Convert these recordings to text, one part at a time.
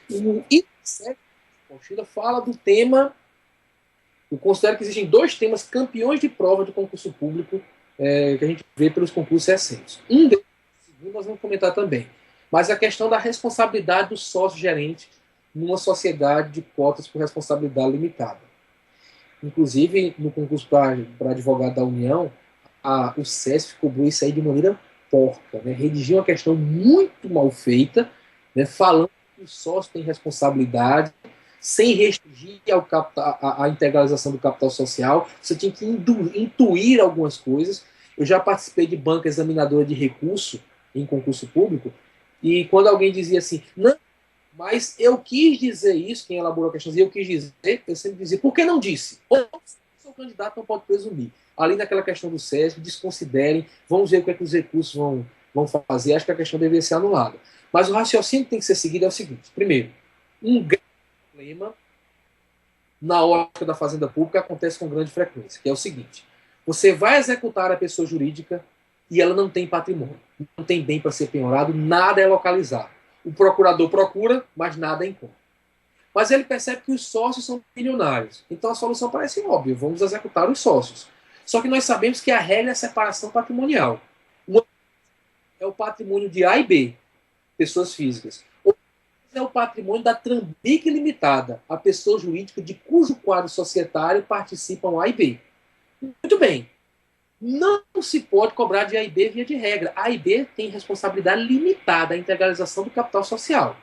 O item apostila fala do tema. Eu considero que existem dois temas campeões de prova de concurso público que a gente vê pelos concursos recentes. Um deles, segundo, nós vamos comentar também. Mas a questão da responsabilidade do sócio-gerente numa sociedade de cotas por responsabilidade limitada. Inclusive, no concurso para advogado da União, o SESC cobrou isso aí de maneira porca, né? Redigiu uma questão muito mal feita, né? Falando que o sócio tem responsabilidade, sem restringir a integralização do capital social. Você tinha que intuir algumas coisas. Eu já participei de banca examinadora de recurso em concurso público, e quando alguém dizia assim, não, mas eu quis dizer isso, quem elaborou a questão dizia, eu quis dizer, eu sempre dizia, por que não disse? Ou o candidato não pode presumir. Além daquela questão do SESC, desconsiderem, vamos ver o que é que os recursos vão fazer, acho que a questão deveria ser anulada. Mas o raciocínio que tem que ser seguido é o seguinte, primeiro, um grande problema na ótica da fazenda pública acontece com grande frequência, que é o seguinte, você vai executar a pessoa jurídica e ela não tem patrimônio, não tem bem para ser penhorado, nada é localizado. O procurador procura, mas nada encontra. Mas ele percebe que os sócios são milionários. Então a solução parece óbvia, vamos executar os sócios. Só que nós sabemos que a regra é a separação patrimonial. Uma é o patrimônio de A e B, pessoas físicas. Outra é o patrimônio da Trambique Limitada, a pessoa jurídica de cujo quadro societário participam A e B. Muito bem. Não se pode cobrar de A e B via de regra. A e B tem responsabilidade limitada à integralização do capital social.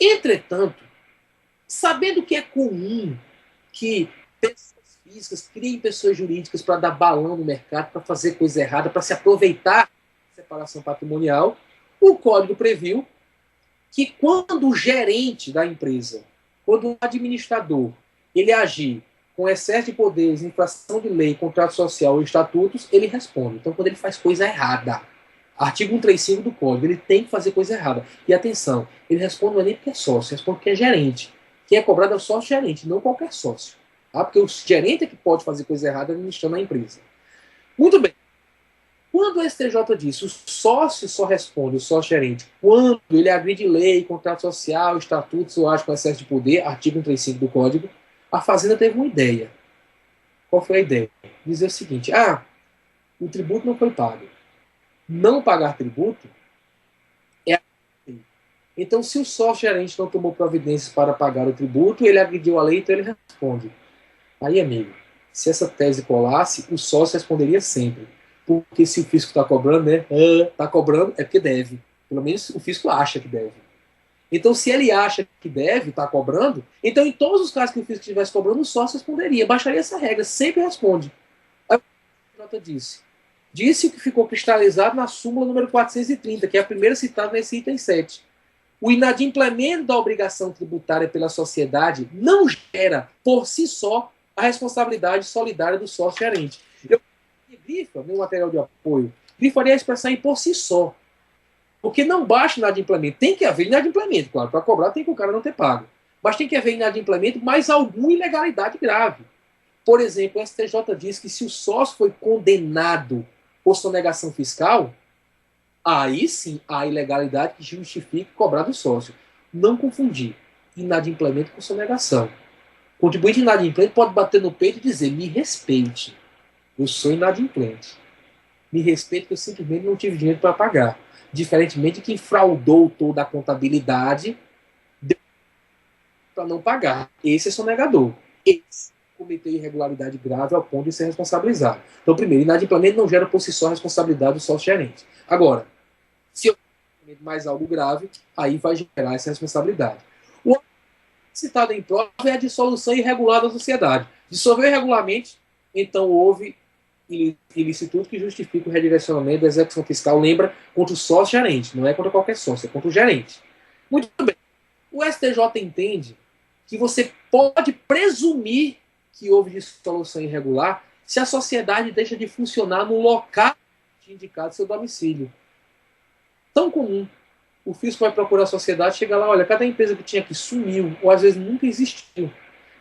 Entretanto, sabendo que é comum que pessoas físicas criem pessoas jurídicas para dar balão no mercado, para fazer coisa errada, para se aproveitar da separação patrimonial, o Código previu que quando o gerente da empresa, quando o administrador, ele agir com excesso de poderes, infração de lei, contrato social ou estatutos, ele responde. Então, quando ele faz coisa errada, artigo 135 do Código, ele tem que fazer coisa errada. E atenção, ele responde não é nem porque é sócio, responde porque é gerente. Quem é cobrado é o sócio-gerente, não qualquer sócio. Tá? Porque o gerente é que pode fazer coisa errada administrando a empresa. Muito bem. Quando o STJ disse o sócio só responde, o sócio-gerente, quando ele agride lei, contrato social, estatutos ou age com excesso de poder, artigo 135 do Código, a Fazenda teve uma ideia. Qual foi a ideia? Dizer o seguinte, o tributo não foi pago. Não pagar tributo é a lei. Então, se o sócio-gerente não tomou providências para pagar o tributo, ele agrediu a lei, então ele responde. Aí, amigo, se essa tese colasse, o sócio responderia sempre. Porque se o fisco está cobrando, né? Está cobrando, é porque deve. Pelo menos o fisco acha que deve. Então, se ele acha que deve, está cobrando, então em todos os casos que o fisco estivesse cobrando, o sócio responderia. Baixaria essa regra, sempre responde. Aí o Jota disse o que ficou cristalizado na súmula número 430, que é a primeira citada nesse item 7. O inadimplemento da obrigação tributária pela sociedade não gera, por si só, a responsabilidade solidária do sócio-gerente. Eu grifa meu material de apoio, grifaria a expressão em por si só. Porque não basta inadimplemento. Tem que haver inadimplemento, claro. Para cobrar tem que o cara não ter pago. Mas tem que haver inadimplemento, mas alguma ilegalidade grave. Por exemplo, o STJ diz que se o sócio foi condenado por sonegação fiscal, aí sim há ilegalidade que justifique cobrar do sócio. Não confundir inadimplemento com sonegação. Contribuinte inadimplente pode bater no peito e dizer: me respeite, eu sou inadimplente. Me respeite que eu simplesmente não tive dinheiro para pagar. Diferentemente de quem fraudou toda a contabilidade para não pagar. Esse é sonegador. Esse cometeu irregularidade grave ao ponto de ser responsabilizado. Então, primeiro, inadimplemento não gera por si só a responsabilidade do sócio-gerente. Agora, se eu mais algo grave, aí vai gerar essa responsabilidade. O outro citado em prova é a dissolução irregular da sociedade. Dissolveu irregularmente, então houve ilicitude que justifica o redirecionamento da execução fiscal, lembra, contra o sócio-gerente, não é contra qualquer sócio, é contra o gerente. Muito bem. O STJ entende que você pode presumir que houve dissolução irregular se a sociedade deixa de funcionar no local indicado seu domicílio. Tão comum. O fisco vai procurar a sociedade, chega lá, olha, cada empresa que tinha aqui sumiu, ou às vezes nunca existiu.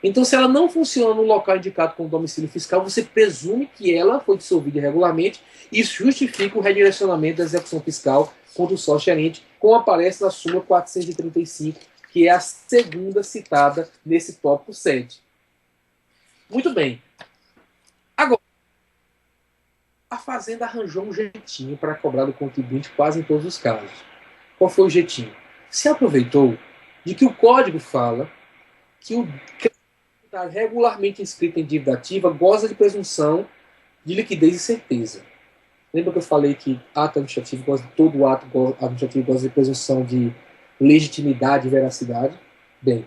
Então, se ela não funciona no local indicado como domicílio fiscal, você presume que ela foi dissolvida irregularmente e isso justifica o redirecionamento da execução fiscal contra o sócio-gerente, como aparece na súmula 435, que é a segunda citada nesse tópico 7. Muito bem. Agora, a Fazenda arranjou um jeitinho para cobrar do contribuinte quase em todos os casos. Qual foi o jeitinho? Se aproveitou de que o código fala que o crédito regularmente inscrito em dívida ativa goza de presunção de liquidez e certeza. Lembra que eu falei que ato administrativo goza, todo ato administrativo goza de presunção de legitimidade e veracidade? Bem,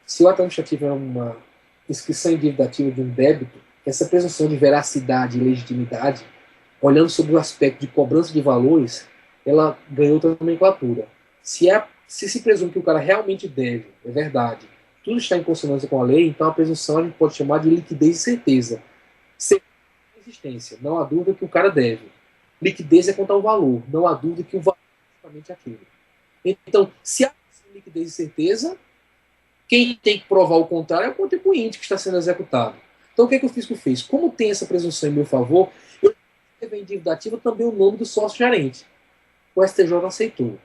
se o ato administrativo é uma inscrição em dívida ativa de um débito, essa presunção de veracidade e legitimidade, olhando sobre o aspecto de cobrança de valores, ela ganhou outra nomenclatura. Se presume que o cara realmente deve, é verdade, tudo está em consonância com a lei, então a presunção a gente pode chamar de liquidez e certeza. Certeza é existência, não há dúvida que o cara deve. Liquidez é quanto ao valor, não há dúvida que o valor é exatamente aquele. Então, se há liquidez e certeza, quem tem que provar o contrário é o contribuinte que está sendo executado. Então, o que é que o fisco fez? Como tem essa presunção em meu favor, eu escrevi em dívida ativa também o nome do sócio-gerente. O STJ aceitou.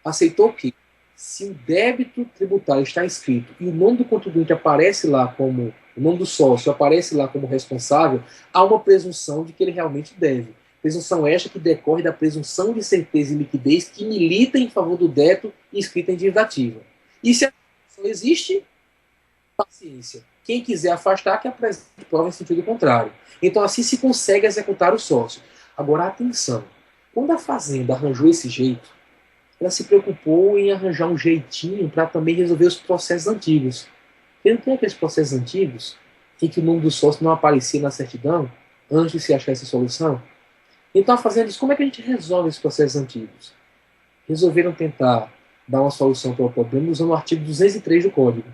Aceitou o quê? Se o débito tributário está inscrito e o nome do contribuinte aparece lá como, o nome do sócio aparece lá como responsável, há uma presunção de que ele realmente deve. Presunção esta que decorre da presunção de certeza e liquidez que milita em favor do débito inscrito em dívida ativa. E se a presunção existe, paciência. Quem quiser afastar, que apresente prova em sentido contrário. Então, assim se consegue executar o sócio. Agora, atenção. Quando a Fazenda arranjou esse jeito, ela se preocupou em arranjar um jeitinho para também resolver os processos antigos. Porque não tem aqueles processos antigos em que o nome do sócio não aparecia na certidão antes de se achar essa solução? Então a Fazenda disse, como é que a gente resolve esses processos antigos? Resolveram tentar dar uma solução para o problema usando o artigo 203 do Código,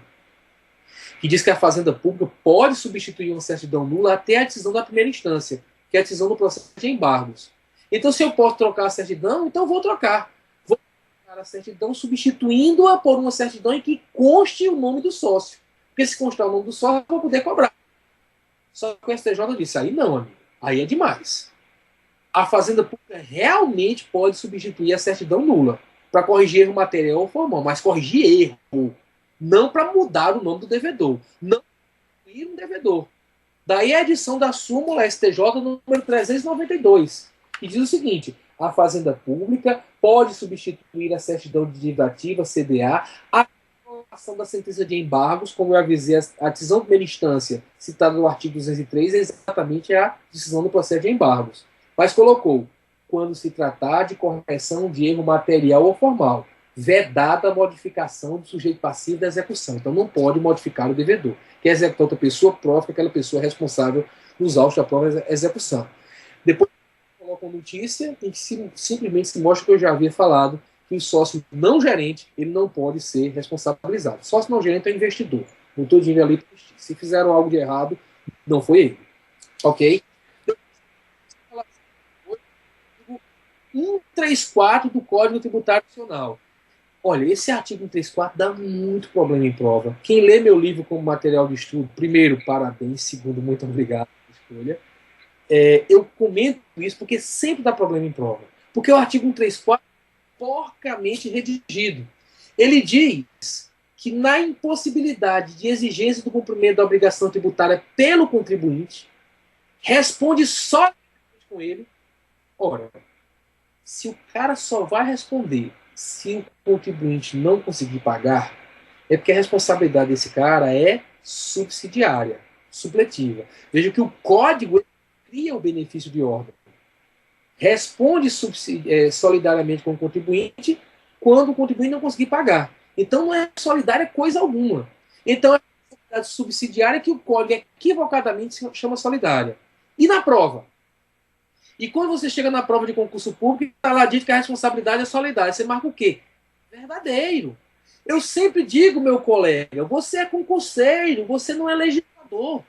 que diz que a Fazenda Pública pode substituir uma certidão nula até a decisão da primeira instância, que é a decisão do processo de embargos. Então, se eu posso trocar a certidão, então vou trocar. Vou trocar a certidão substituindo-a por uma certidão em que conste o nome do sócio. Porque se constar o nome do sócio, eu vou poder cobrar. Só que o STJ disse, aí não, amigo. Aí é demais. A Fazenda Pública realmente pode substituir a certidão nula para corrigir erro material ou formal, mas corrigir erro, não para mudar o nome do devedor, não para incluir um devedor. Daí a edição da súmula STJ número 392, que diz o seguinte: a Fazenda Pública pode substituir a certidão de dívida ativa, CDA, a ação da sentença de embargos, como eu avisei, a decisão de primeira instância citada no artigo 203 é exatamente a decisão do processo de embargos. Mas colocou, quando se tratar de correção de erro material ou formal, vedada a modificação do sujeito passivo da execução. Então não pode modificar o devedor. Quer executar outra pessoa, prova que aquela pessoa é responsável nos autos da própria execução. Depois coloca uma notícia em que simplesmente se mostra o que eu já havia falado, que o sócio não gerente ele não pode ser responsabilizado. Sócio não gerente é investidor. Botou dinheiro ali. Se fizeram algo de errado, não foi ele. Ok? 134 do Código Tributário Nacional. Olha, esse artigo 134 dá muito problema em prova. Quem lê meu livro como material de estudo, primeiro, parabéns. Segundo, muito obrigado pela escolha. Eu comento isso porque sempre dá problema em prova. Porque o artigo 134 é porcamente redigido. Ele diz que na impossibilidade de exigência do cumprimento da obrigação tributária pelo contribuinte, responde só com ele. Ora, se o cara só vai responder se o contribuinte não conseguir pagar, é porque a responsabilidade desse cara é subsidiária, supletiva. Veja que o código cria o benefício de ordem. Responde solidariamente com o contribuinte quando o contribuinte não conseguir pagar. Então não é solidária coisa alguma. Então é a responsabilidade subsidiária que o código equivocadamente chama solidária. E na prova? E quando você chega na prova de concurso público, está lá dito que a responsabilidade é solidária. Você marca o quê? Verdadeiro. Eu sempre digo, meu colega, você é concurseiro, você não é legislador.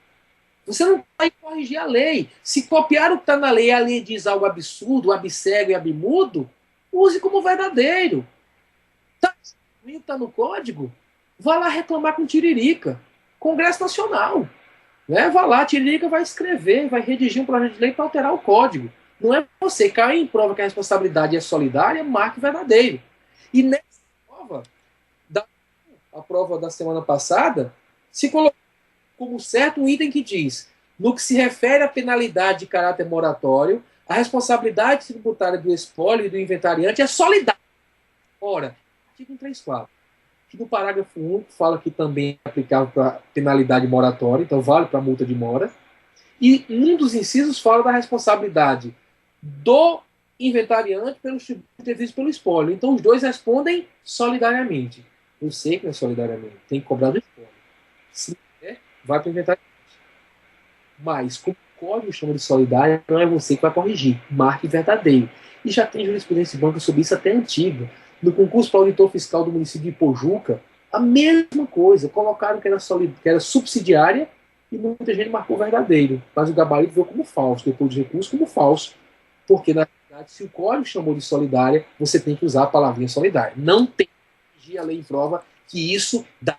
Você não vai corrigir a lei. Se copiar o que está na lei e a lei diz algo absurdo, abcego e abmudo, use como verdadeiro. Está no código? Vá lá reclamar com Tiririca. Congresso Nacional. Né? Vá lá, Tiririca vai escrever, vai redigir um projeto de lei para alterar o código. Não é você. Cai em prova que a responsabilidade é solidária, marque verdadeiro. E nessa prova, a prova da semana passada, se colocou como certo um item que diz: no que se refere à penalidade de caráter moratório, a responsabilidade tributária do espólio e do inventariante é solidária. Ora, artigo 134, que no parágrafo 1 fala que também é aplicável para penalidade moratória, então vale para multa de mora, e um dos incisos fala da responsabilidade do inventariante pelos tributos devidos pelo espólio. Então os dois respondem solidariamente. Eu sei que não é solidariamente, tem que cobrar do espólio. Se é, vai para o inventariante. Mas, como o código chama de solidário, não é você que vai corrigir. Marque verdadeiro. E já tem jurisprudência de banca sobre isso até antiga. No concurso para auditor fiscal do município de Pojuca, a mesma coisa. Colocaram que era subsidiária e muita gente marcou verdadeiro. Mas o gabarito veio como falso, depois de recurso como falso. Porque, na verdade, se o código chamou de solidária, você tem que usar a palavrinha solidária. Não tem que corrigir a lei em prova que isso dá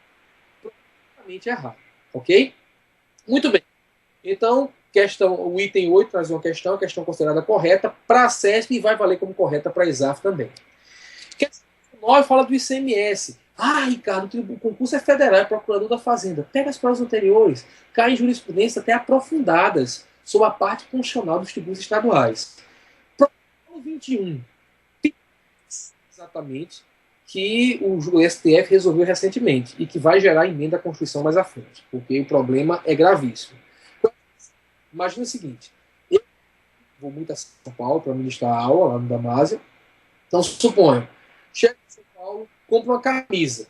completamente errado. Ok? Muito bem. Então, o item 8 traz uma questão, a questão considerada correta para a CESP e vai valer como correta para a ESAF também. Questão 9 fala do ICMS. Ah, Ricardo, o concurso é federal, é procurador da Fazenda. Pega as provas anteriores, cai em jurisprudência até aprofundadas sobre a parte funcional dos tributos estaduais. Protocolo 21. Exatamente que o STF resolveu recentemente e que vai gerar emenda à Constituição mais à frente, porque o problema é gravíssimo. Imagina o seguinte: eu vou muito a São Paulo para ministrar aula lá no Damásio. Então, suponho, chego em São Paulo, compro uma camisa.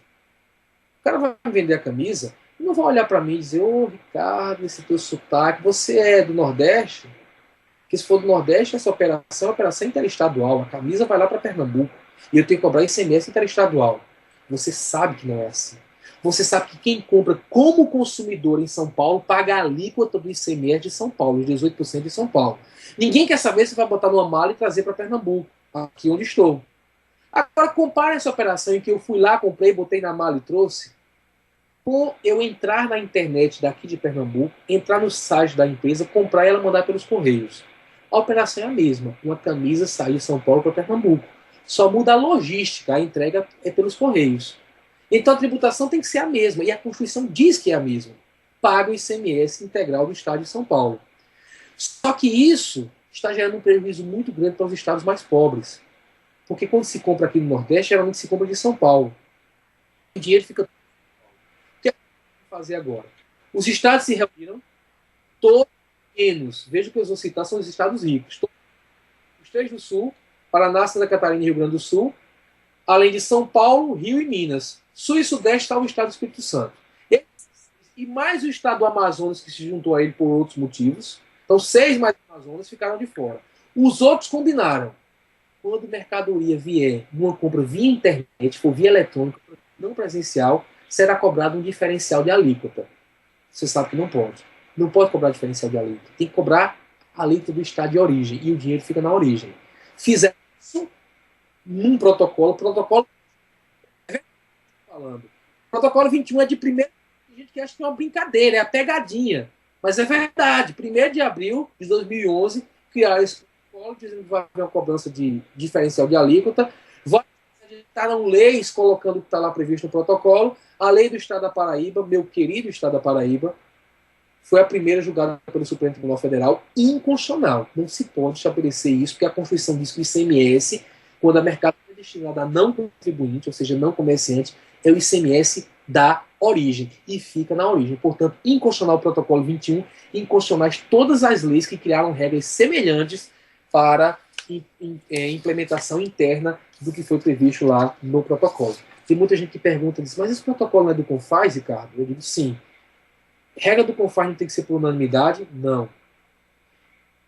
O cara vai vender a camisa e não vai olhar para mim e dizer: ô, Ricardo, esse teu sotaque, você é do Nordeste? Porque se for do Nordeste, essa operação é uma operação interestadual. A camisa vai lá para Pernambuco e eu tenho que cobrar ICMS interestadual. Você sabe que não é assim. Você sabe que quem compra como consumidor em São Paulo paga a alíquota do ICMS de São Paulo, os 18% de São Paulo. Ninguém quer saber se vai botar numa mala e trazer para Pernambuco, aqui onde estou. Agora, compare essa operação em que eu fui lá, comprei, botei na mala e trouxe, com eu entrar na internet daqui de Pernambuco, entrar no site da empresa, comprar e ela mandar pelos correios. A operação é a mesma. Uma camisa sair de São Paulo para Pernambuco. Só muda a logística, a entrega é pelos correios. Então a tributação tem que ser a mesma, e a Constituição diz que é a mesma. Paga o ICMS integral do Estado de São Paulo. Só que isso está gerando um prejuízo muito grande para os estados mais pobres. Porque quando se compra aqui no Nordeste, geralmente se compra de São Paulo. O dinheiro fica... O que é que fazer agora? Os estados se reuniram, todos menos, veja o que eu vou citar, são os estados ricos. Os três do Sul, Paraná, Santa Catarina e Rio Grande do Sul, além de São Paulo, Rio e Minas. Sul e Sudeste está o estado do Espírito Santo. E mais o estado do Amazonas, que se juntou a ele por outros motivos. Então, 6 mais o Amazonas ficaram de fora. Os outros combinaram. Quando mercadoria vier numa compra via internet, for via eletrônica, não presencial, será cobrado um diferencial de alíquota. Você sabe que não pode. Não pode cobrar diferencial de alíquota. Tem que cobrar a alíquota do estado de origem. E o dinheiro fica na origem. Fizeram isso num protocolo falando. O protocolo 21 é de primeiro. Tem gente que acha que é uma brincadeira, é a pegadinha. Mas é verdade. 1º de abril de 2011, criaram esse protocolo, dizendo que vai haver uma cobrança de diferencial de alíquota. Editaram leis colocando o que está lá previsto no protocolo. A lei do Estado da Paraíba, meu querido Estado da Paraíba, foi a primeira julgada pelo Supremo Tribunal Federal inconstitucional. Não se pode estabelecer isso, porque a Constituição diz que o ICMS, quando a mercadoria é destinada a não contribuinte, ou seja, não comerciante, é o ICMS da origem, e fica na origem. Portanto, inconstitucional o protocolo 21, inconstitucionais todas as leis que criaram regras semelhantes para implementação interna do que foi previsto lá no protocolo. Tem muita gente que pergunta, diz, mas esse protocolo não é do CONFAS, Ricardo? Eu digo sim. Regra do CONFAS não tem que ser por unanimidade? Não.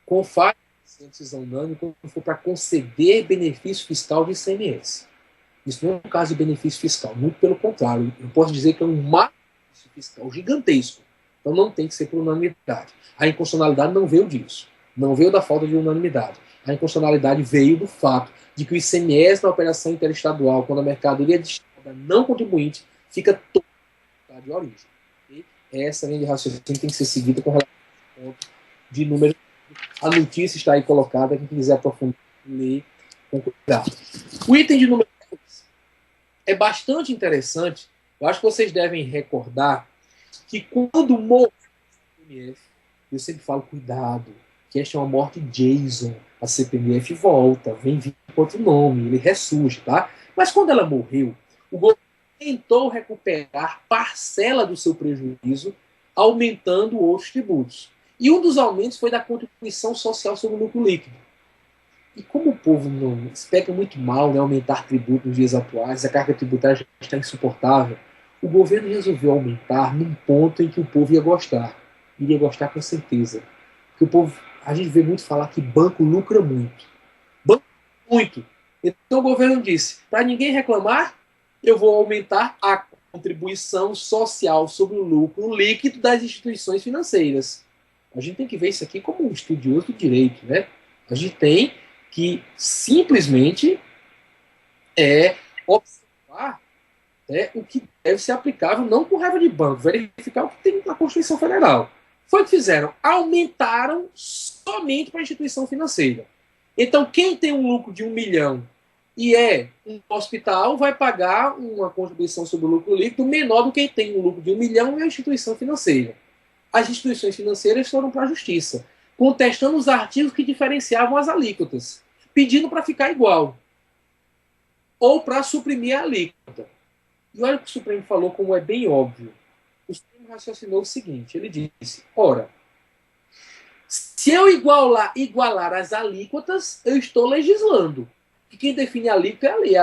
CONFAS tem decisão unânime quando for para conceder benefício fiscal de ICMS. Isso não é um caso de benefício fiscal, muito pelo contrário. Eu posso dizer que é um benefício fiscal gigantesco. Então não tem que ser por unanimidade. A inconstitucionalidade não veio disso. Não veio da falta de unanimidade. A inconstitucionalidade veio do fato de que o ICMS na operação interestadual, quando a mercadoria é destinada a não contribuinte, fica todo de origem. E essa linha de raciocínio tem que ser seguida com relação ao ponto de número. A notícia está aí colocada, quem quiser aprofundar, ler com cuidado. O item de número 2 é bastante interessante, Eu acho que vocês devem recordar que quando morreu a CPMF, eu sempre falo, cuidado, que esta é uma morte Jason. A CPMF volta, vem vir com outro nome, ele ressurge, tá? Mas quando ela morreu, o governo tentou recuperar parcela do seu prejuízo, aumentando outros tributos. E um dos aumentos foi da contribuição social sobre o lucro líquido. E como o povo não pega muito mal, né, aumentar tributo nos dias atuais, a carga tributária já está insuportável, o governo resolveu aumentar num ponto em que o povo ia gostar. Iria gostar com certeza. Porque o povo, a gente vê muito falar que banco lucra muito. Banco muito. Então o governo disse, para ninguém reclamar, eu vou aumentar a contribuição social sobre o lucro líquido das instituições financeiras. A gente tem que ver isso aqui como um estudioso do direito, né? A gente tem que simplesmente observar o que deve ser aplicável, não com raiva de banco, verificar o que tem na Constituição Federal. Foi o que fizeram, aumentaram somente para a instituição financeira. Então, quem tem um lucro de 1 milhão e é um hospital, vai pagar uma contribuição sobre o lucro líquido menor do que quem tem um lucro de 1 milhão e é a instituição financeira. As instituições financeiras foram para a justiça, contestando os artigos que diferenciavam as alíquotas, pedindo para ficar igual, ou para suprimir a alíquota. E olha o que o Supremo falou, como é bem óbvio. O Supremo raciocinou o seguinte, ele disse, ora, se eu igualar as alíquotas, eu estou legislando. E quem define a alíquota é a lei.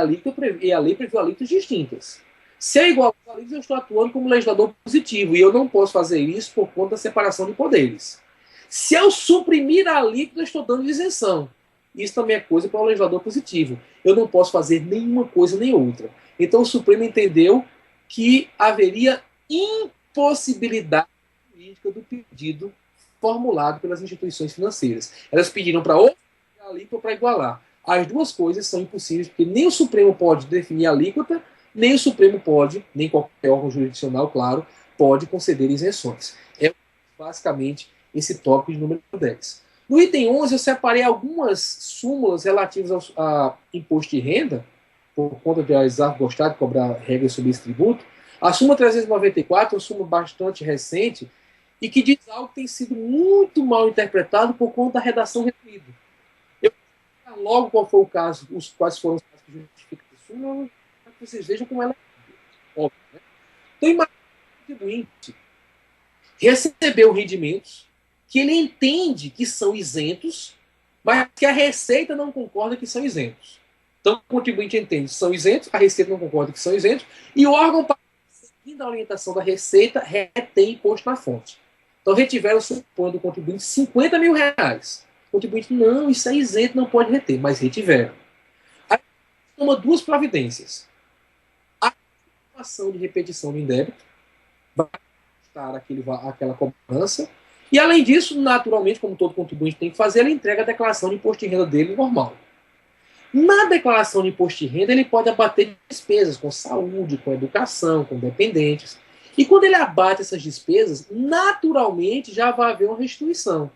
A lei prevê alíquotas distintas. Se eu igualar as alíquotas, eu estou atuando como legislador positivo. E eu não posso fazer isso por conta da separação de poderes. Se eu suprimir a alíquota, eu estou dando isenção. Isso também é coisa para o legislador positivo. Eu não posso fazer nenhuma coisa nem outra. Então o Supremo entendeu que haveria impossibilidade jurídica do pedido formulado pelas instituições financeiras. Elas pediram para outra alíquota ou para igualar. As duas coisas são impossíveis, porque nem o Supremo pode definir a alíquota, nem o Supremo pode, nem qualquer órgão jurisdicional, claro, pode conceder isenções. É basicamente esse tópico de número 10. No item 11, eu separei algumas súmulas relativas a imposto de renda, por conta de a Exarco gostar de cobrar regras sobre esse tributo. A súmula 394 é uma súmula bastante recente e que diz algo que tem sido muito mal interpretado por conta da redação referida. Eu vou explicar logo qual foi o caso, quais foram os casos que justificam a súmula, para que vocês vejam como ela é óbvia. Né? Então, imagine que o contribuinte recebeu rendimentos que ele entende que são isentos, mas que a Receita não concorda que são isentos. Então, o contribuinte entende que são isentos, a Receita não concorda que são isentos, e o órgão, seguindo a orientação da Receita, retém imposto na fonte. Então, retiveram, supondo o contribuinte, 50 mil reais. O contribuinte, não, isso é isento, não pode reter, mas retiveram. Aí, toma duas providências. A ação de repetição do indébito vai custar aquela cobrança, e, além disso, naturalmente, como todo contribuinte tem que fazer, ele entrega a declaração de imposto de renda dele normal. Na declaração de imposto de renda, ele pode abater despesas com saúde, com educação, com dependentes. E quando ele abate essas despesas, naturalmente já vai haver uma restituição.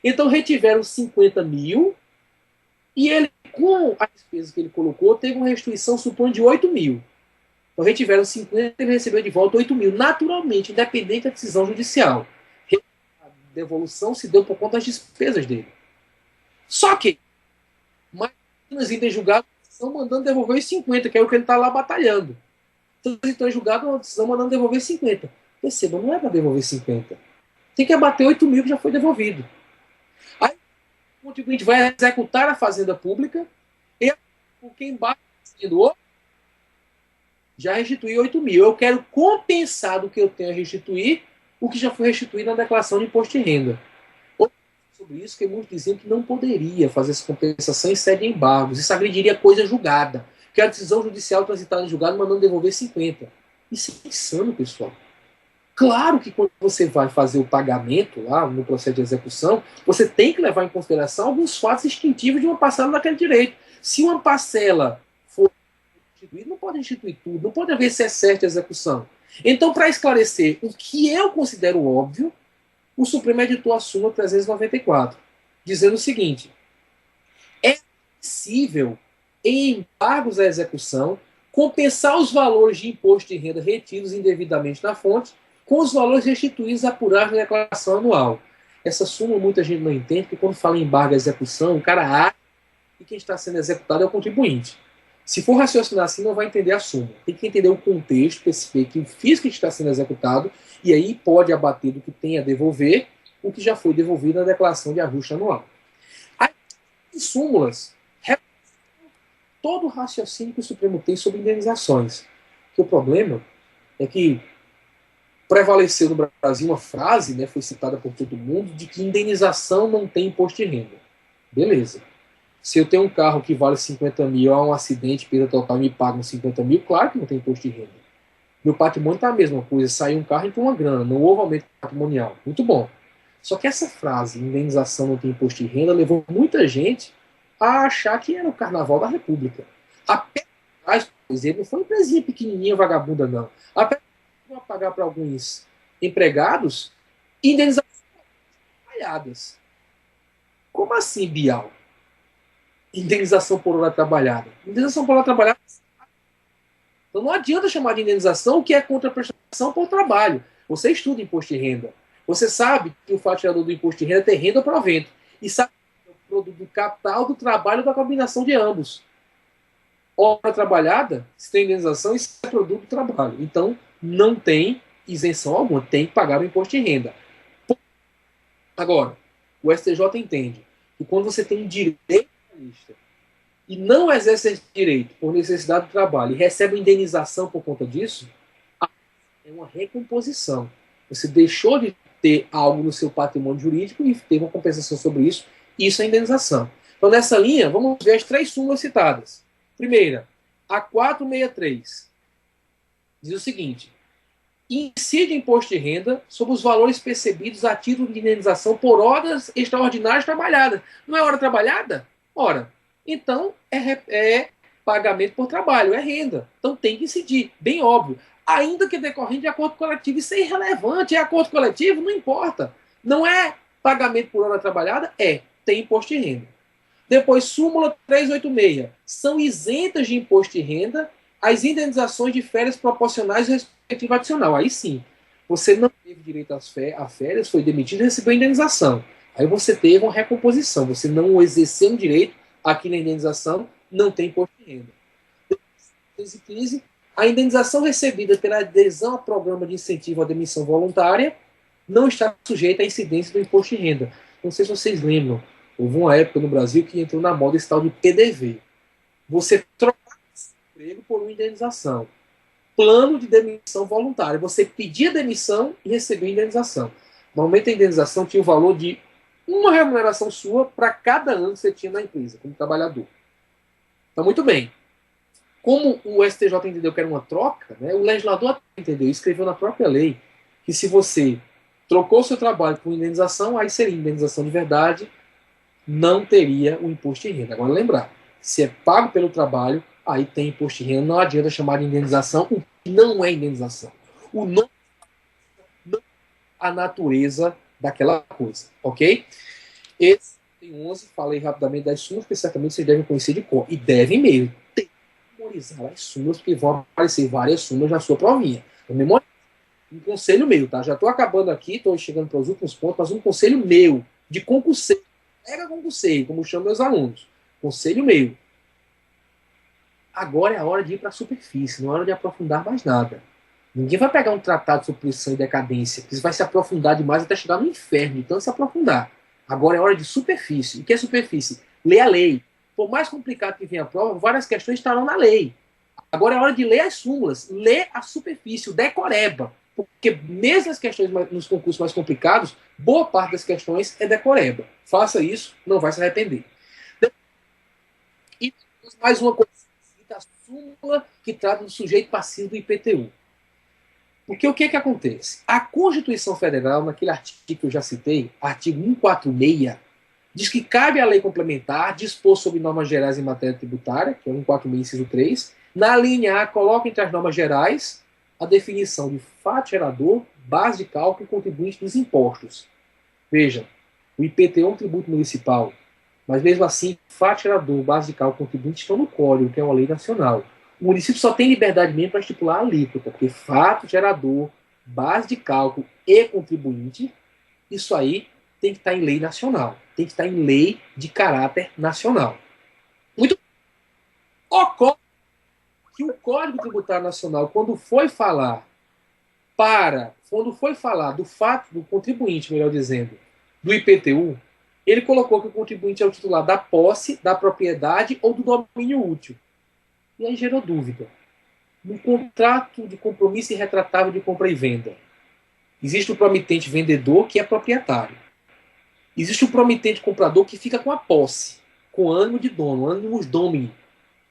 Então retiveram 50 mil e ele, com as despesas que ele colocou, teve uma restituição, supondo, de 8 mil. Então retiveram 50 e ele recebeu de volta 8 mil, naturalmente, independente da decisão judicial. A devolução se deu por conta das despesas dele. Só que, em julgado estão mandando devolver os 50, que é o que ele está lá batalhando. Então, eles estão em julgado uma decisão mandando devolver 50. Perceba, não é para devolver 50. Tem que abater 8 mil que já foi devolvido. Aí o contribuinte vai executar a fazenda pública e quem bate dizendo, já restituí 8 mil. Eu quero compensar do que eu tenho a restituir o que já foi restituído na declaração de imposto de renda. Sobre isso, que muitos diziam que não poderia fazer essa compensação em sede de embargos. Isso agrediria coisa julgada. Que a decisão judicial transitada em julgado mandando devolver 50. Isso é insano, pessoal. Claro que quando você vai fazer o pagamento lá no processo de execução, você tem que levar em consideração alguns fatos extintivos de uma parcela daquele direito. Se uma parcela for instituída, não pode instituir tudo, não pode haver esse excesso de execução. Então, para esclarecer o que eu considero óbvio, o Supremo editou a súmula 394, dizendo o seguinte: é possível, em embargos à execução, compensar os valores de imposto de renda retidos indevidamente na fonte com os valores restituídos apurados na declaração anual. Essa súmula muita gente não entende, porque quando fala em embargo à execução, o cara acha que quem está sendo executado é o contribuinte. Se for raciocinar assim, não vai entender a súmula. Tem que entender o contexto, perceber que o físico está sendo executado, e aí pode abater do que tem a devolver o que já foi devolvido na declaração de ajuste anual. As súmulas todo o raciocínio que o Supremo tem sobre indenizações. Que o problema é que prevaleceu no Brasil uma frase, né, foi citada por todo mundo, de que indenização não tem imposto de renda. Beleza. Se eu tenho um carro que vale 50 mil, há um acidente, perda total, me pagam 50 mil, claro que não tem imposto de renda. Meu patrimônio está a mesma coisa, saiu um carro e entrou uma grana, não houve aumento patrimonial. Muito bom. Só que essa frase, indenização não tem imposto de renda, levou muita gente a achar que era o Carnaval da República. A Petrobras, por exemplo, não foi uma empresinha pequenininha, vagabunda, não. A Petrobras vai pagar para alguns empregados indenizações trabalhadas. Como assim, Bial? Indenização por hora trabalhada. Indenização por hora trabalhada. Então não adianta chamar de indenização o que é contraprestação por trabalho. Você estuda imposto de renda. Você sabe que o fatiador do imposto de renda tem renda ou provento. E sabe que é o produto do capital, do trabalho, da combinação de ambos. Hora trabalhada, se tem indenização, isso é produto do trabalho. Então não tem isenção alguma. Tem que pagar o imposto de renda. Agora, o STJ entende que quando você tem direito e não exerce esse direito por necessidade do trabalho e recebe indenização por conta disso, é uma recomposição. Você deixou de ter algo no seu patrimônio jurídico e teve uma compensação sobre isso. Isso é indenização. Então, nessa linha, vamos ver as três súmulas citadas. Primeira, a 463 diz o seguinte: incide imposto de renda sobre os valores percebidos a título de indenização por horas extraordinárias trabalhadas. Não é hora trabalhada? Ora, então é pagamento por trabalho, é renda. Então tem que incidir, bem óbvio. Ainda que decorrente de acordo coletivo, isso é irrelevante. É acordo coletivo? Não importa. Não é pagamento por hora trabalhada? Tem imposto de renda. Depois, súmula 386. São isentas de imposto de renda as indenizações de férias proporcionais e respectivo adicional. Aí sim, você não teve direito a férias, foi demitido e recebeu indenização. Aí você teve uma recomposição. Você não exerceu um direito aqui na indenização, não tem imposto de renda. Depois, 315, a indenização recebida pela adesão ao programa de incentivo à demissão voluntária não está sujeita à incidência do imposto de renda. Não sei se vocês lembram, houve uma época no Brasil que entrou na moda esse tal de PDV. Você troca emprego por uma indenização. Plano de demissão voluntária. Você pedia demissão e recebia indenização. Normalmente a indenização tinha o valor de uma remuneração sua para cada ano que você tinha na empresa, como trabalhador. Então, muito bem. Como o STJ entendeu que era uma troca, né, o legislador entendeu e escreveu na própria lei que se você trocou seu trabalho por indenização, aí seria indenização de verdade, não teria o imposto de renda. Agora, lembrar, se é pago pelo trabalho, aí tem imposto de renda, não adianta chamar de indenização, o que não é indenização. O nome não é a natureza daquela coisa, ok? Esse tem 11, falei rapidamente das súmulas, porque certamente vocês devem conhecer de cor, e devem mesmo. Tem que memorizar as súmulas, porque vão aparecer várias súmulas na sua provinha. Então, memorize. Um conselho meu, tá? Já estou acabando aqui, estou chegando para os últimos pontos, mas um conselho meu, de concurseiro. Pega concurseiro, como chamam meus alunos. Conselho meu. Agora é a hora de ir para a superfície, não é hora de aprofundar mais nada. Ninguém vai pegar um tratado sobre poluição e decadência, porque você vai se aprofundar demais até chegar no inferno, de tanto se aprofundar. Agora é hora de superfície. O que é superfície? Lê a lei. Por mais complicado que venha a prova, várias questões estarão na lei. Agora é hora de ler as súmulas, ler a superfície, o decoreba. Porque mesmo as questões nos concursos mais complicados, boa parte das questões é decoreba. Faça isso, não vai se arrepender. E mais uma coisa, a súmula que trata do sujeito passivo do IPTU. Porque o que acontece? A Constituição Federal, naquele artigo que eu já citei, artigo 146, diz que cabe à lei complementar dispor sobre normas gerais em matéria tributária, que é o 146, inciso 3. Na linha A, coloca entre as normas gerais a definição de fato gerador, base de cálculo e contribuinte dos impostos. Veja, o IPTU é um tributo municipal, mas mesmo assim, fato gerador, base de cálculo e contribuinte estão no Código, que é uma lei nacional. O município só tem liberdade mesmo para estipular a alíquota, porque fato gerador, base de cálculo e contribuinte, isso aí tem que estar em lei nacional, tem que estar em lei de caráter nacional. Muito ocorre que o Código Tributário Nacional, quando foi falar do fato do contribuinte, melhor dizendo, do IPTU, ele colocou que o contribuinte é o titular da posse, da propriedade ou do domínio útil. E aí gerou dúvida. No contrato de compromisso irretratável de compra e venda, existe o promitente vendedor, que é proprietário. Existe o promitente comprador, que fica com a posse, com ânimo de dono, ânimos domini.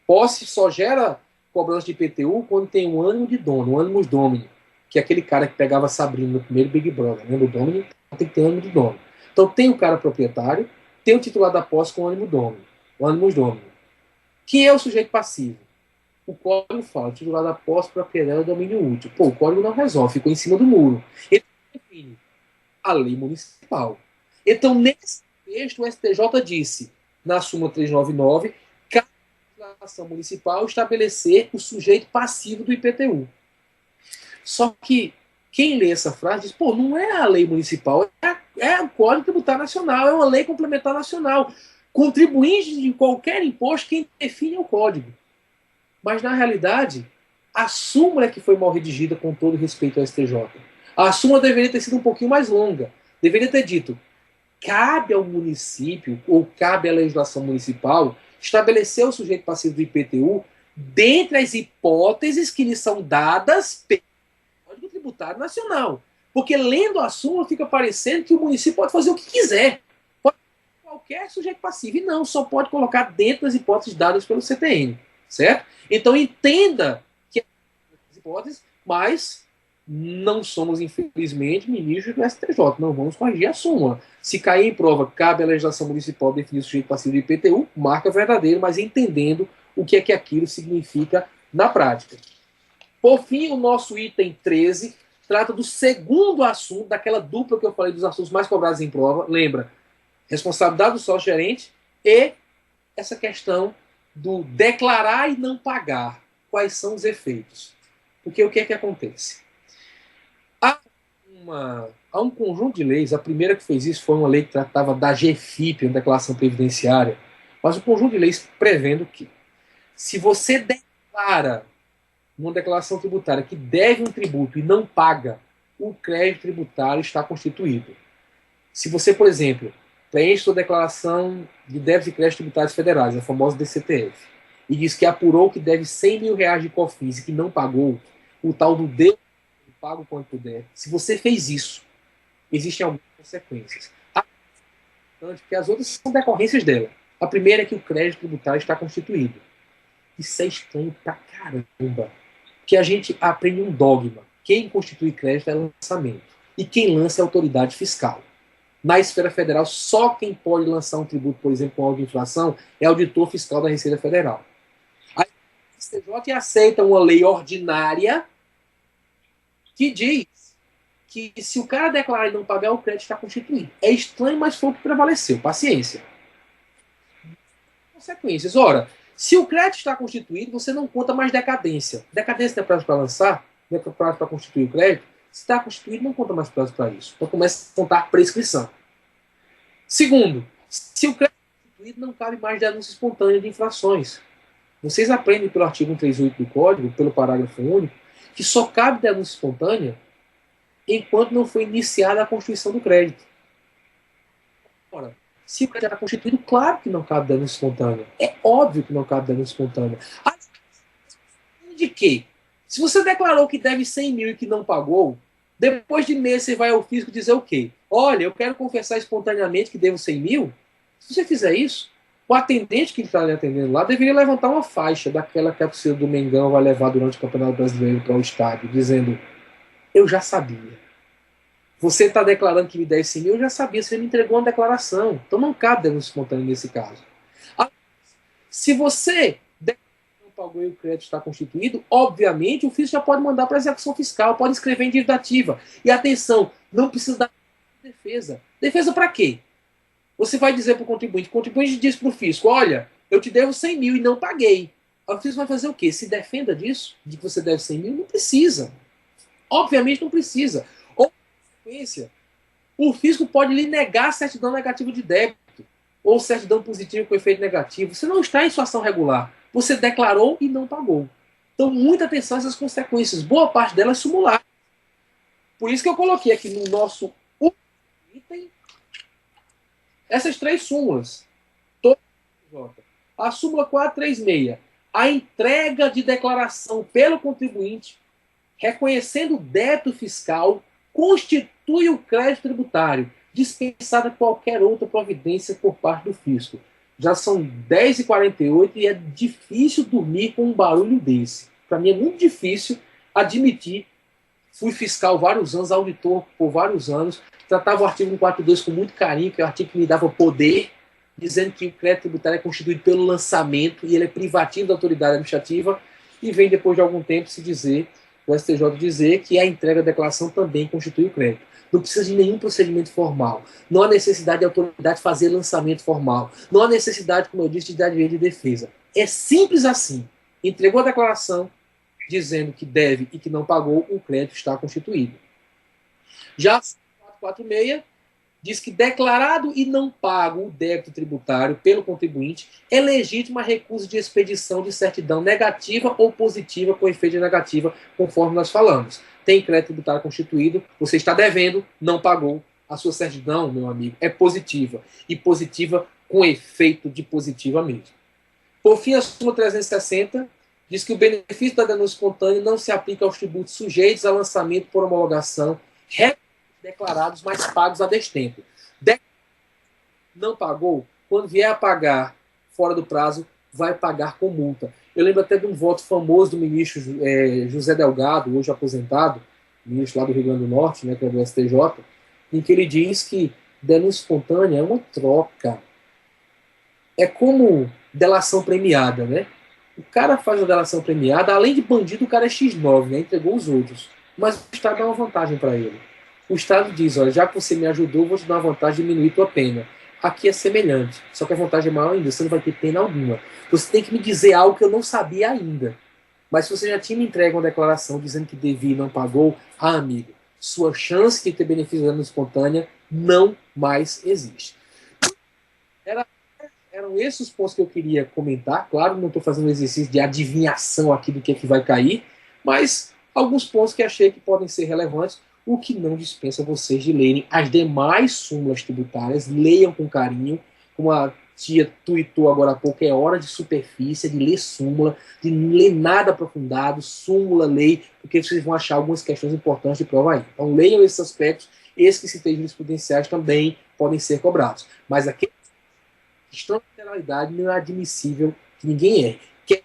Posse só gera cobrança de IPTU quando tem um ânimo de dono, um ânimos domini, que é aquele cara que pegava Sabrina no primeiro Big Brother, né? O domini tem que ter ânimo de dono. Então tem o cara proprietário, tem o titular da posse com ânimo domini, o ânimos domini. Quem é o sujeito passivo? O código fala, titular da posse, propriedade e domínio útil. Pô, o código não resolve, ficou em cima do muro. Ele define a lei municipal. Então, nesse texto, o STJ disse, na súmula 399, cabe à legislação municipal estabelecer o sujeito passivo do IPTU. Só que quem lê essa frase diz, pô, não é a lei municipal, é o Código Tributário Nacional, é uma lei complementar nacional. Contribuinte de qualquer imposto, quem define é o código. Mas, na realidade, a súmula é que foi mal redigida, com todo respeito ao STJ. A súmula deveria ter sido um pouquinho mais longa. Deveria ter dito, cabe ao município, ou cabe à legislação municipal, estabelecer o sujeito passivo do IPTU dentre as hipóteses que lhe são dadas pelo Código Tributário Nacional. Porque, lendo a súmula, fica parecendo que o município pode fazer o que quiser. Pode qualquer sujeito passivo. E não, só pode colocar dentro das hipóteses dadas pelo CTN. Certo? Então entenda que as hipóteses, mas não somos, infelizmente, ministros do STJ. Não vamos corrigir a súmula. Se cair em prova, cabe à legislação municipal definir o sujeito passivo do IPTU, marca verdadeiro, mas entendendo o que é que aquilo significa na prática. Por fim, o nosso item 13 trata do segundo assunto, daquela dupla que eu falei dos assuntos mais cobrados em prova. Lembra? Responsabilidade do sócio-gerente e essa questão do declarar e não pagar. Quais são os efeitos? Porque o que é que acontece? Há um conjunto de leis, a primeira que fez isso foi uma lei que tratava da GFIP, uma declaração previdenciária, mas o conjunto de leis prevendo que, se você declara numa declaração tributária que deve um tributo e não paga, o crédito tributário está constituído. Se você, por exemplo, preenche sua declaração de débitos e créditos tributários federais, a famosa DCTF, e diz que apurou que deve R$ 100 mil de COFINS e que não pagou, o tal do Deus paga o quanto puder. Se você fez isso, existem algumas consequências. Porque as outras são decorrências dela. A primeira é que o crédito tributário está constituído. Isso é estranho pra caramba. Que a gente aprende um dogma. Quem constitui crédito é lançamento. E quem lança é a autoridade fiscal. Na esfera federal, só quem pode lançar um tributo, por exemplo, com algo de inflação, é o auditor fiscal da Receita Federal. Aí o STJ aceita uma lei ordinária que diz que se o cara declarar e não pagar, o crédito está constituído. É estranho, mas foi o que prevaleceu. Paciência. Consequências. Ora, se o crédito está constituído, você não conta mais decadência. Decadência não é prazo para lançar? Não é prazo para constituir o crédito? Se está constituído, não conta mais prazo para isso. Então começa a contar prescrição. Segundo, se o crédito é constituído, não cabe mais denúncia espontânea de infrações. Vocês aprendem pelo artigo 138 do Código, pelo parágrafo único, que só cabe denúncia espontânea enquanto não foi iniciada a constituição do crédito. Ora, se o crédito está constituído, claro que não cabe denúncia espontânea. É óbvio que não cabe denúncia espontânea. De quê? Se você declarou que deve 100 mil e que não pagou, depois de mês você vai ao fisco dizer o quê? Olha, eu quero confessar espontaneamente que devo 100 mil. Se você fizer isso, o atendente que está lhe atendendo lá deveria levantar uma faixa daquela que a torcida do Mengão vai levar durante o Campeonato Brasileiro para o estádio, dizendo, eu já sabia. Você está declarando que me deve 100 mil, eu já sabia, você me entregou uma declaração. Então não cabe denúncia espontânea nesse caso. Se você não pagou e o crédito está constituído, obviamente o fisco já pode mandar para a execução fiscal, pode escrever em dívida ativa. E atenção, não precisa dar defesa. Defesa para quê? Você vai dizer para o contribuinte diz para o fisco, olha, eu te devo 100 mil e não paguei. o fisco vai fazer o quê? Se defenda disso? De que você deve 100 mil? Não precisa. Obviamente não precisa. Ou, consequência, o fisco pode lhe negar certidão negativa de débito ou certidão positiva com efeito negativo. Você não está em situação regular. Você declarou e não pagou. Então, muita atenção a essas consequências. Boa parte delas sumular. Por isso que eu coloquei aqui no nosso item essas 3 súmulas. A súmula 436. A entrega de declaração pelo contribuinte, reconhecendo o débito fiscal, constitui o crédito tributário, dispensada qualquer outra providência por parte do fisco. Já são 10h48 e é difícil dormir com um barulho desse. Para mim é muito difícil admitir. Fui fiscal vários anos, auditor por vários anos, tratava o artigo 142 com muito carinho, que é o artigo que me dava poder, dizendo que o crédito tributário é constituído pelo lançamento e ele é privativo da autoridade administrativa, e vem depois de algum tempo se dizer, o STJ dizer, que a entrega da declaração também constitui o crédito. Não precisa de nenhum procedimento formal. Não há necessidade de autoridade fazer lançamento formal. Não há necessidade, como eu disse, de advento de defesa. É simples assim. Entregou a declaração dizendo que deve e que não pagou, o crédito está constituído. Já a 446 diz que declarado e não pago o débito tributário pelo contribuinte, é legítima a recusa de expedição de certidão negativa ou positiva com efeito negativa, conforme nós falamos. Tem crédito tributário constituído, você está devendo, não pagou, a sua certidão, meu amigo, é positiva. E positiva com efeito de positiva mesmo. Por fim, a súmula 360 diz que o benefício da denúncia espontânea não se aplica aos tributos sujeitos a lançamento por homologação, declarados, mas pagos a destempo. Não pagou, quando vier a pagar fora do prazo, vai pagar com multa. Eu lembro até de um voto famoso do ministro José Delgado, hoje aposentado, ministro lá do Rio Grande do Norte, né, que é do STJ, em que ele diz que denúncia espontânea é uma troca. É como delação premiada, né? O cara faz a delação premiada, além de bandido, o cara é X9, né? Entregou os outros. Mas o Estado dá uma vantagem para ele. O Estado diz, olha, já que você me ajudou, vou te dar uma vantagem de diminuir tua pena. Aqui é semelhante, só que a vantagem é maior ainda, você não vai ter pena alguma. Você tem que me dizer algo que eu não sabia ainda. Mas se você já tinha me entregue uma declaração dizendo que devia e não pagou, amigo, sua chance de ter benefício da denúncia espontânea não mais existe. Eram esses os pontos que eu queria comentar. Claro, não estou fazendo um exercício de adivinhação aqui do que é que vai cair, mas alguns pontos que achei que podem ser relevantes, o que não dispensa vocês de lerem as demais súmulas tributárias. Leiam com carinho, como a tia tuitou agora há pouco, é hora de superfície, de ler súmula, de ler nada aprofundado, súmula, lei, porque vocês vão achar algumas questões importantes de prova aí. Então leiam esses aspectos, esses que citei jurisprudenciais também podem ser cobrados. Mas aqui questão de literalidade não é admissível que ninguém erre. Quem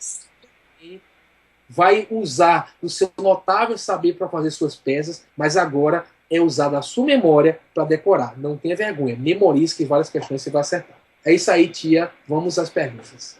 vai usar o seu notável saber para fazer suas peças, mas agora é usar da sua memória para decorar. Não tenha vergonha. Memorize que várias questões você vai acertar. É isso aí, tia. Vamos às perguntas.